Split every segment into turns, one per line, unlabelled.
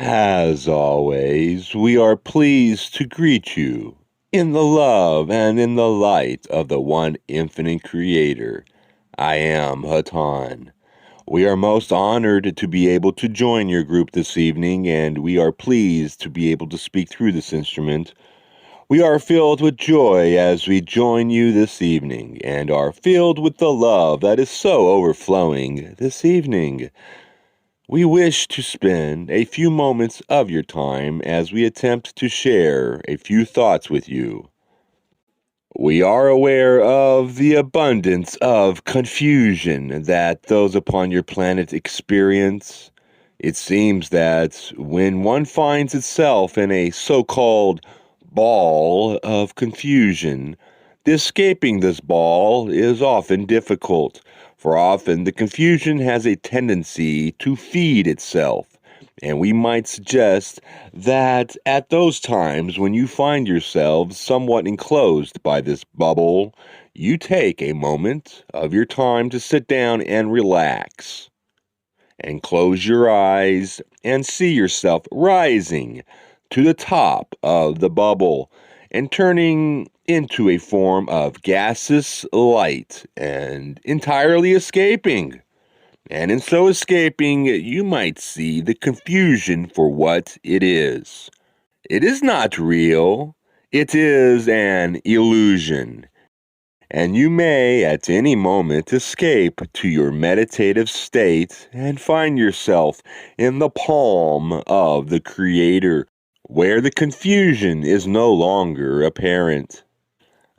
As always, we are pleased to greet you in the love and in the light of the one infinite Creator. I am Hatonn. We are most honored to be able to join your group this evening, and we are pleased to be able to speak through this instrument. We are filled with joy as we join you this evening, and are filled with the love that is so overflowing this evening. We wish to spend a few moments of your time as we attempt to share a few thoughts with you. We are aware of the abundance of confusion that those upon your planet experience. It seems that when one finds itself in a so-called ball of confusion, escaping this ball is often difficult, for often the confusion has a tendency to feed itself. And we might suggest that at those times when you find yourselves somewhat enclosed by this bubble, you take a moment of your time to sit down and relax, and close your eyes and see yourself rising to the top of the bubble and turning into a form of gaseous light and entirely escaping. And in so escaping, you might see the confusion for what it is. It is not real. It is an illusion. And you may at any moment escape to your meditative state and find yourself in the palm of the Creator, where the confusion is no longer apparent.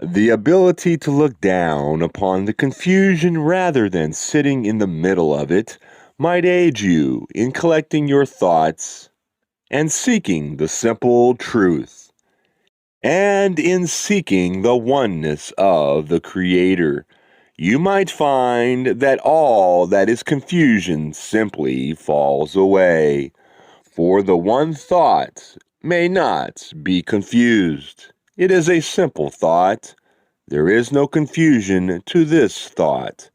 The ability to look down upon the confusion rather than sitting in the middle of it might aid you in collecting your thoughts and seeking the simple truth. And in seeking the oneness of the Creator, you might find that all that is confusion simply falls away, for the one thought may not be confused. It is a simple thought. There is no confusion to this thought.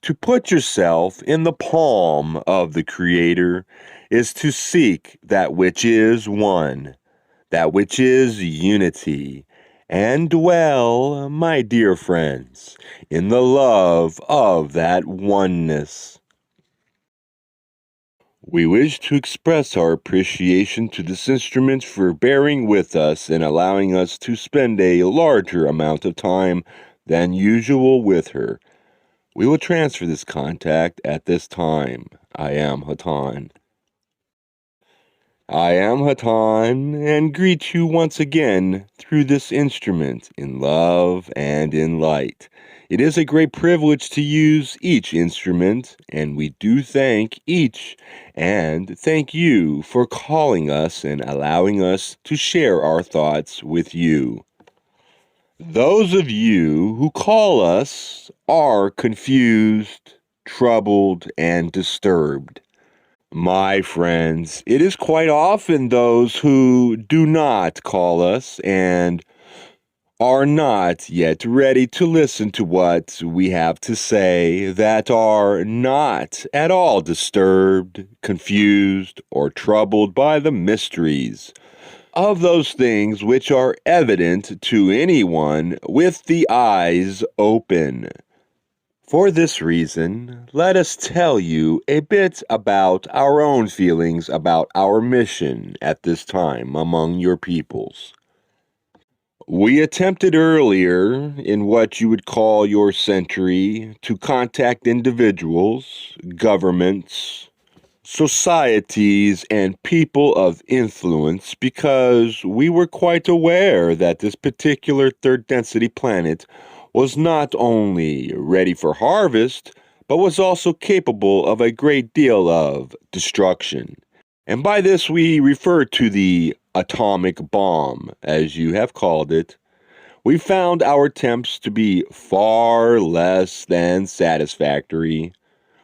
To put yourself in the palm of the Creator is to seek that which is one, that which is unity, and dwell, my dear friends, in the love of that oneness. We wish to express our appreciation to this instrument for bearing with us and allowing us to spend a larger amount of time than usual with her. We will transfer this contact at this time. I am Hatonn. I am Hatonn, and greet you once again through this instrument in love and in light. It is a great privilege to use each instrument, and we do thank each and thank you for calling us and allowing us to share our thoughts with you. Those of you who call us are confused, troubled, and disturbed. My friends, it is quite often those who do not call us and are not yet ready to listen to what we have to say that are not at all disturbed, confused, or troubled by the mysteries of those things which are evident to anyone with the eyes open. For this reason, let us tell you a bit about our own feelings about our mission at this time among your peoples. We attempted earlier in what you would call your century to contact individuals, governments, societies, and people of influence because we were quite aware that this particular third density planet was not only ready for harvest, but was also capable of a great deal of destruction. And by this we refer to the atomic bomb, as you have called it. We found our attempts to be far less than satisfactory.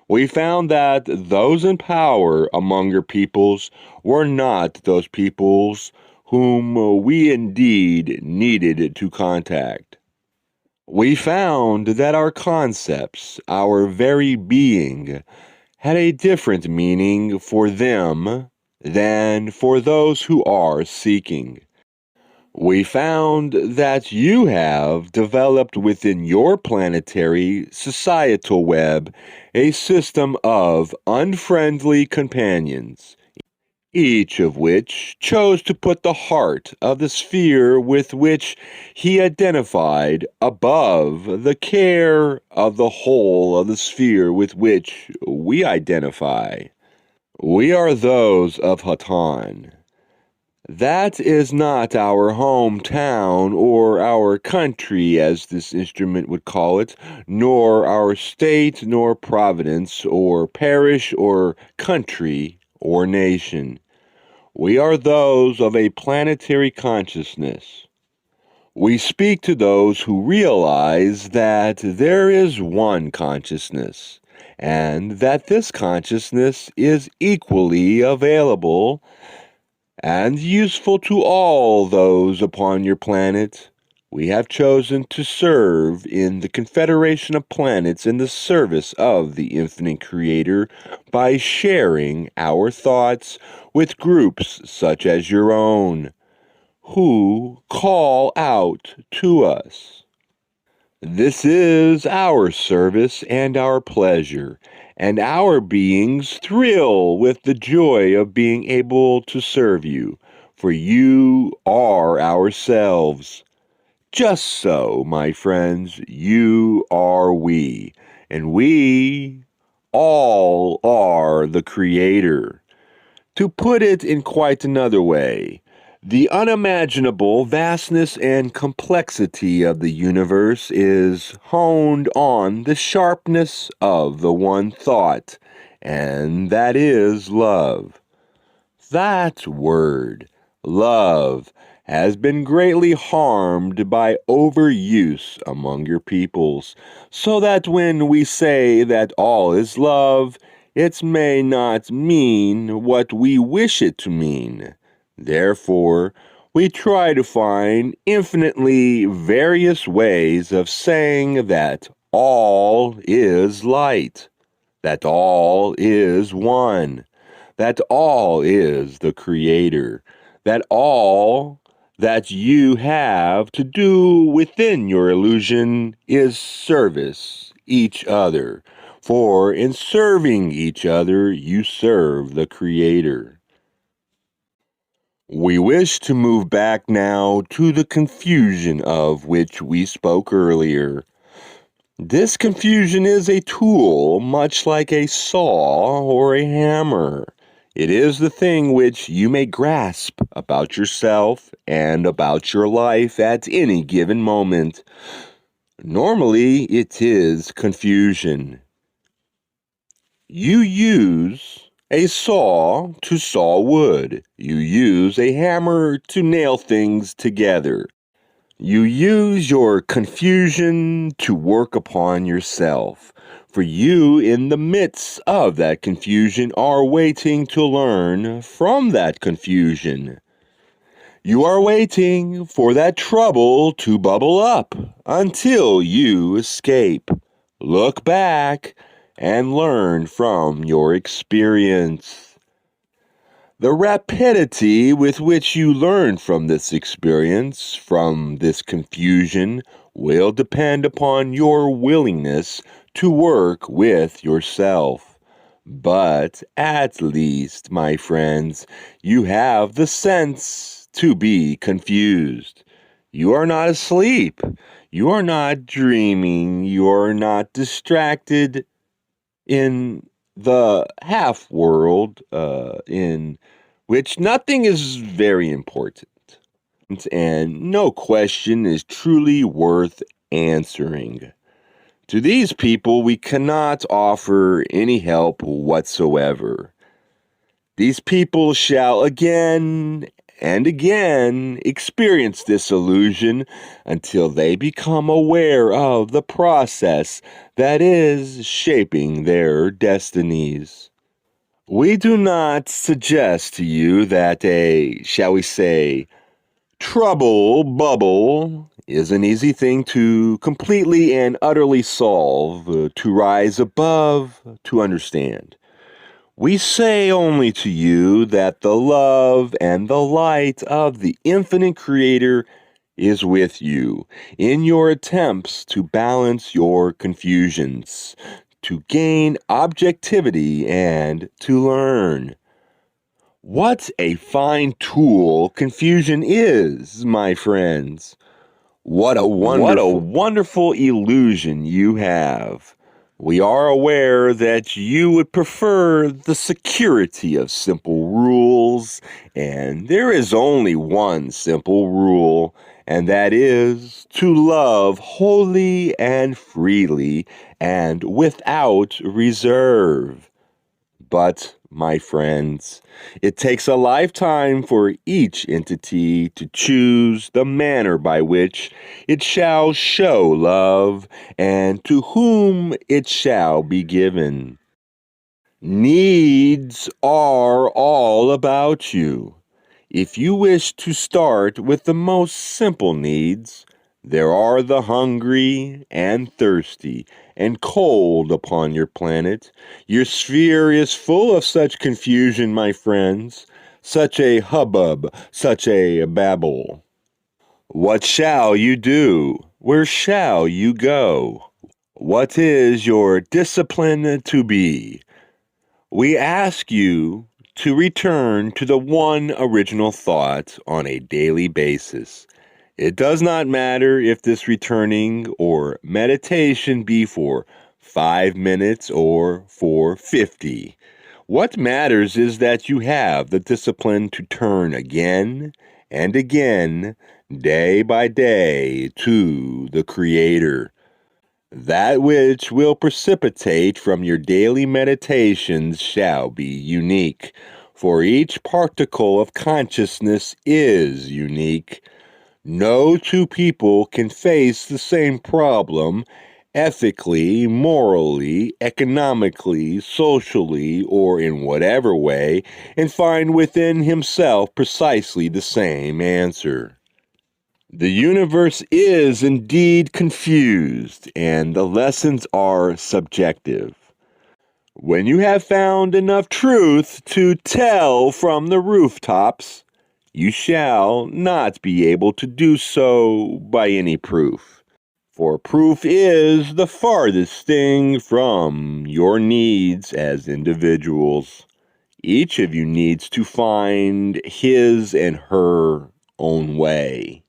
We found that those in power among your peoples were not those peoples whom we indeed needed to contact. We found that our concepts, our very being, had a different meaning for them than for those who are seeking. We found that you have developed within your planetary societal web a system of unfriendly companions, each of which chose to put the heart of the sphere with which he identified above the care of the whole of the sphere with which we identify. We are those of Hatonn. That is not our hometown or our country, as this instrument would call it, nor our state, nor province, or parish, or country, or nation. We are those of a planetary consciousness. We speak to those who realize that there is one consciousness, and that this consciousness is equally available and useful to all those upon your planet. We have chosen to serve in the Confederation of Planets in the service of the Infinite Creator by sharing our thoughts with groups such as your own, who call out to us. This is our service and our pleasure, and our beings thrill with the joy of being able to serve you, for you are ourselves. Just so, my friends, you are we, and we all are the Creator. To put it in quite another way, the unimaginable vastness and complexity of the universe is honed on the sharpness of the one thought, and that is love. That word, love, has been greatly harmed by overuse among your peoples, so that when we say that all is love, it may not mean what we wish it to mean. Therefore, we try to find infinitely various ways of saying that all is light, that all is one, that all is the Creator, that all that you have to do within your illusion is service each other, for in serving each other you serve the Creator. We wish to move back now to the confusion of which we spoke earlier. This confusion is a tool much like a saw or a hammer. It is the thing which you may grasp about yourself and about your life at any given moment. Normally, it is confusion. You use a saw to saw wood. You use a hammer to nail things together. You use your confusion to work upon yourself, for you in the midst of that confusion are waiting to learn from that confusion. You are waiting for that trouble to bubble up until you escape. Look back and learn from your experience. The rapidity with which you learn from this experience, from this confusion, will depend upon your willingness to work with yourself. But at least, my friends, you have the sense to be confused. You are not asleep. You are not dreaming. You are not distracted in the half world in which nothing is very important and no question is truly worth answering. To these people, we cannot offer any help whatsoever. These people shall again and again experience this illusion until they become aware of the process that is shaping their destinies. We do not suggest to you that a, shall we say, trouble bubble is an easy thing to completely and utterly solve, to rise above, to understand. We say only to you that the love and the light of the infinite Creator is with you in your attempts to balance your confusions, to gain objectivity, and to learn. What a fine tool confusion is, my friends. What a wonderful illusion you have. We are aware that you would prefer the security of simple rules, and there is only one simple rule, and that is to love wholly and freely and without reserve. But, my friends, it takes a lifetime for each entity to choose the manner by which it shall show love and to whom it shall be given. Needs are all about you. If you wish to start with the most simple needs, there are the hungry and thirsty and cold upon your planet. Your sphere is full of such confusion, my friends, such a hubbub, such a babble. What shall you do? Where shall you go? What is your discipline to be? We ask you to return to the one original thought on a daily basis. It does not matter if this returning or meditation be for 5 minutes or for 50. What matters is that you have the discipline to turn again and again, day by day, to the Creator. That which will precipitate from your daily meditations shall be unique, for each particle of consciousness is unique. No two people can face the same problem ethically, morally, economically, socially, or in whatever way, and find within himself precisely the same answer. The universe is indeed confused, and the lessons are subjective. When you have found enough truth to tell from the rooftops, you shall not be able to do so by any proof. For proof is the farthest thing from your needs as individuals. Each of you needs to find his and her own way.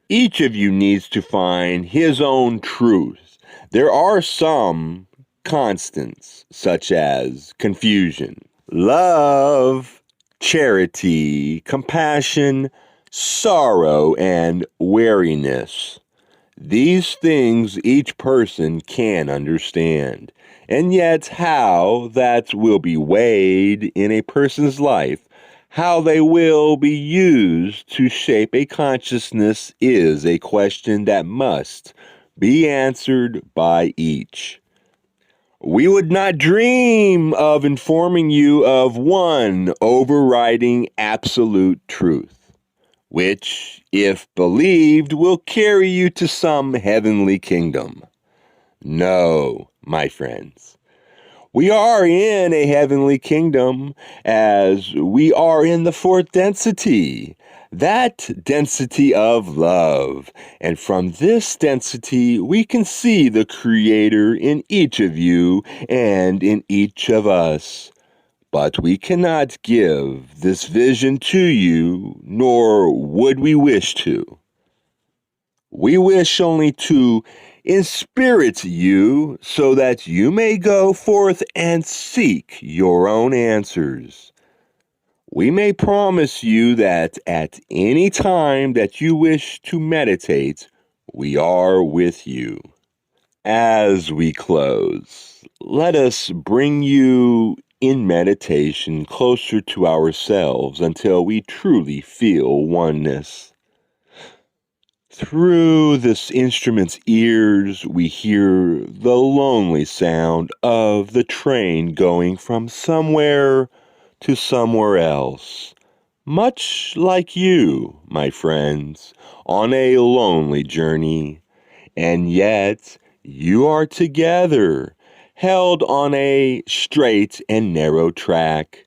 Each of you needs to find his own truth. There are some constants, such as confusion, love, charity, compassion, sorrow, and wariness. These things each person can understand, and yet how that will be weighed in a person's life, how they will be used to shape a consciousness is a question that must be answered by each. We would not dream of informing you of one overriding absolute truth, which, if believed, will carry you to some heavenly kingdom. No, my friends. We are in a heavenly kingdom as we are in the fourth density, that density of love. And from this density, we can see the Creator in each of you and in each of us. But we cannot give this vision to you, nor would we wish to. We wish only to inspirit you so that you may go forth and seek your own answers. We may promise you that at any time that you wish to meditate, we are with you. As we close, let us bring you in meditation closer to ourselves until we truly feel oneness. Through this instrument's ears, we hear the lonely sound of the train going from somewhere to somewhere else. Much like you, my friends, on a lonely journey. And yet, you are together, held on a straight and narrow track.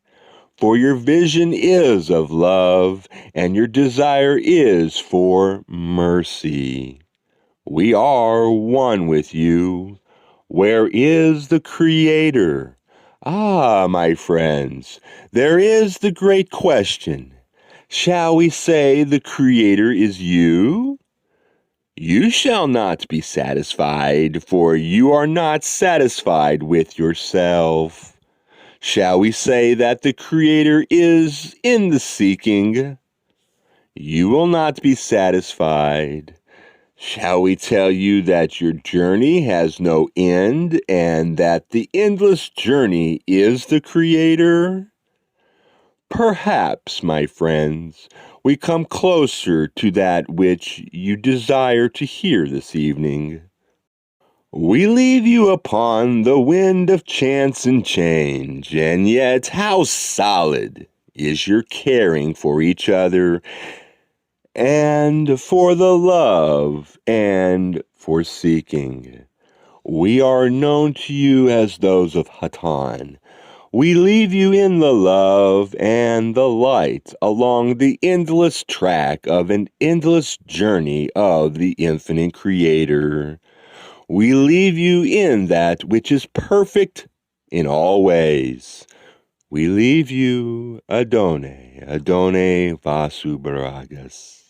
For your vision is of love, and your desire is for mercy. We are one with you. Where is the Creator? Ah, my friends, there is the great question. Shall we say the Creator is you? You shall not be satisfied, for you are not satisfied with yourself. Shall we say that the Creator is in the seeking? You will not be satisfied. Shall we tell you that your journey has no end and that the endless journey is the Creator? Perhaps, my friends, we come closer to that which you desire to hear this evening. We leave you upon the wind of chance and change, and yet how solid is your caring for each other and for the love and for seeking. We are known to you as those of Hatonn. We leave you in the love and the light along the endless track of an endless journey of the infinite Creator. We leave you in that which is perfect in all ways. We leave you Adonai, Adonai Vasu Baragas.